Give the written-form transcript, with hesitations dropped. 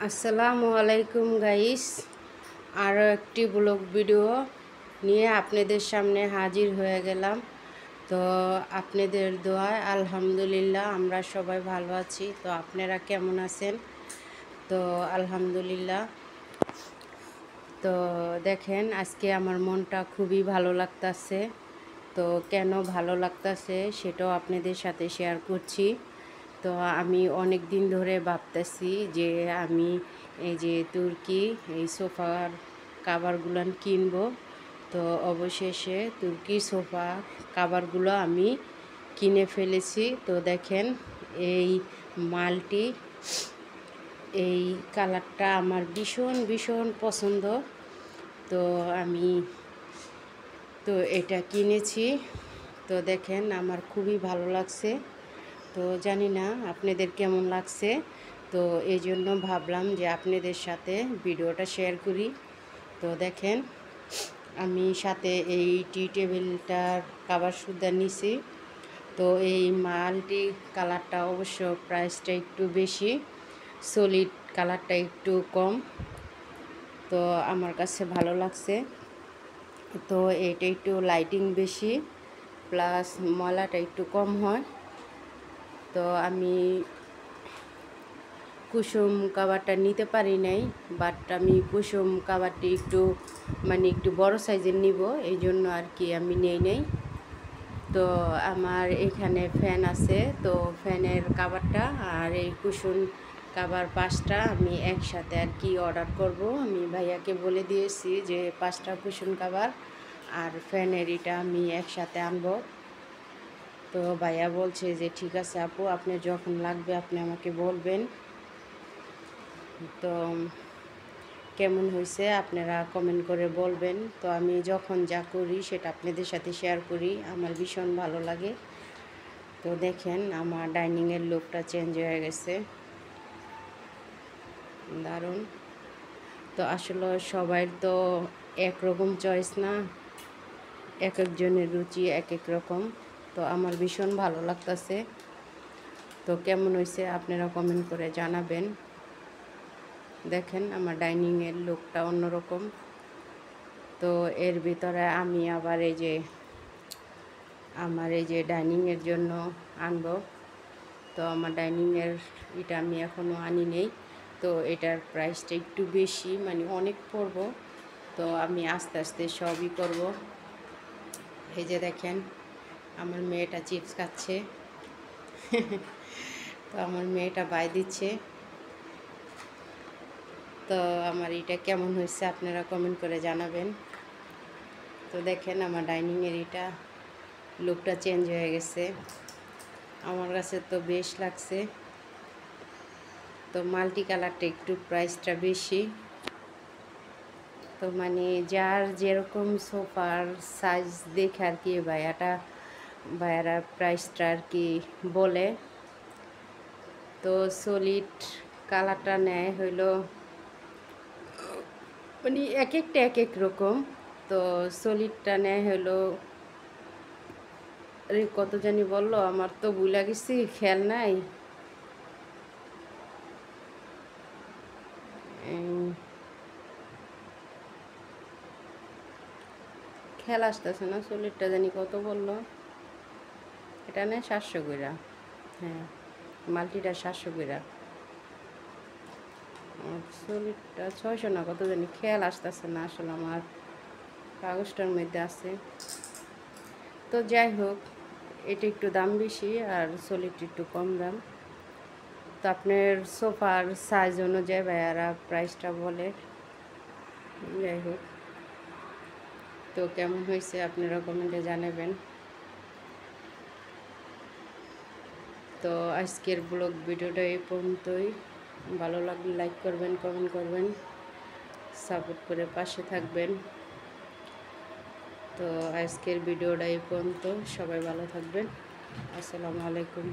আসসালামু আলাইকুম গাইস। আরও একটি ব্লগ ভিডিও নিয়ে আপনাদের সামনে হাজির হয়ে গেলাম। তো আপনাদের দোয়ায় আলহামদুলিল্লাহ আমরা সবাই ভালো আছি। তো আপনারা কেমন আছেন? তো আলহামদুলিল্লাহ। তো দেখেন, আজকে আমার মনটা খুবই ভালো লাগতাছে। তো কেন ভালো লাগতাছে সেটাও আপনাদের সাথে শেয়ার করছি। তো আমি অনেক দিন ধরে ভাবতেছি যে আমি এই যে তুর্কি এই সোফার কাভারগুলো কিনবো। তো অবশেষে তুর্কি সোফা কাভারগুলো আমি কিনে ফেলেছি। তো দেখেন, এই মালটি, এই কালারটা আমার ভীষণ ভীষণ পছন্দ। তো আমি এটা কিনেছি। তো দেখেন, আমার খুবই ভালো লাগছে। তো জানি না আপনাদের কেমন লাগছে। তো এই জন্য ভাবলাম যে আপনাদের সাথে ভিডিওটা শেয়ার করি। তো দেখেন, আমি সাথে এই টি টেবিলটার কাভার সুদ্ধা নিছি। তো এই মাল্টি কালারটা অবশ্য প্রাইসটা একটু বেশি, সলিড কালারটা একটু কম। তো আমার কাছে ভালো লাগছে। তো এটা একটু লাইটিং বেশি, প্লাস ময়লাটা একটু কম হয়। তো আমি কুসুম কাভারটা নিতে পারি নাই, বাট আমি কুসুম কাভারটি একটু বড় সাইজের নিব, এই জন্য আর কি আমি নেই নাই। তো আমার এখানে ফ্যান আছে, তো ফ্যানের কাভারটা আর এই কুসুম কাভার 5টা আমি একসাথে আর কি অর্ডার করব। আমি ভাইয়াকে বলে দিয়েছি যে 5টা কুসুম কাভার আর ফ্যানের এটা আমি একসাথে আনবো। তো ভাইয়া বলছে যে ঠিক আছে আপু, আপনার যখন লাগবে আপনি আমাকে বলবেন। তো কেমন হয়েছে আপনারা কমেন্ট করে বলবেন। তো আমি যখন যা করি সেটা আপনাদের সাথে শেয়ার করি, আমার ভীষণ ভালো লাগে। তো দেখেন, আমার ডাইনিংয়ের লুকটা চেঞ্জ হয়ে গেছে, দারুণ। তো আসলে সবাই তো একরকম চয়েস না, এক একজনের রুচি এক এক রকম। তো আমার ভীষণ ভালো লাগতেছে। তো কেমন হয়েছে আপনারা কমেন্ট করে জানাবেন। দেখেন, আমার ডাইনিংয়ের লুকটা অন্যরকম। তো এর ভিতরে আমি আবার আমার এই যে ডাইনিংয়ের জন্য আনবো। তো আমার ডাইনিংয়ের এটা আমি এখনও আনি নেই। তো এটার প্রাইসটা একটু বেশি, অনেক পড়বো। তো আমি আস্তে আস্তে সবই করব। এই যে দেখেন, আমার মেয়েটা চিপস খাচ্ছে। তো আমার মেয়েটা বাই দিচ্ছে। তো আমার এটা কেমন হয়েছে আপনারা কমেন্ট করে জানাবেন। তো দেখেন, আমার ডাইনিংয়ের এটা লুকটা চেঞ্জ হয়ে গেছে, আমার কাছে তো বেশ লাগছে। তো মাল্টি কালারটা একটু প্রাইসটা বেশি। তো যার যেরকম সোফার সাইজ দেখে আর কি ভাইয়ারা প্রাইসটা আর কি বলে। তো সলিড কালারটা নেয় হইলো এক একটা এক এক রকম। তো সলিডটা নেয় হইলো, আরে কত জানি বললো, আমার তো ভুলে গেছি, খেয়াল নাই। খেয়াল আসতেছে না, সলিডটা জানি কত বললো। এটা নেয় 700 কইরা। হ্যাঁ, মাল্টিটা 700 কইরা। সলিডটা 600 না কত জানি, খেয়াল আসতেছে না আসলে, আমার কাগজটার মধ্যে আছে। তো যাই হোক, এটা একটু দাম বেশি আর সলিড একটু কম দাম। তো আপনার সোফার সাইজ অনুযায়ী ভাইয়ারা প্রাইসটা বলে। যাই হোক, তো কেমন হয়েছে আপনারা কমেন্টে জানাবেন। তো আজকের ব্লগ ভিডিওটা এই পর্যন্তই। ভালো লাগলে লাইক করবেন, কমেন্ট করবেন, সাপোর্ট করে পাশে থাকবেন। তো আজকের ভিডিওটা এই পর্যন্ত, সবাই ভালো থাকবেন। আসসালামু আলাইকুম।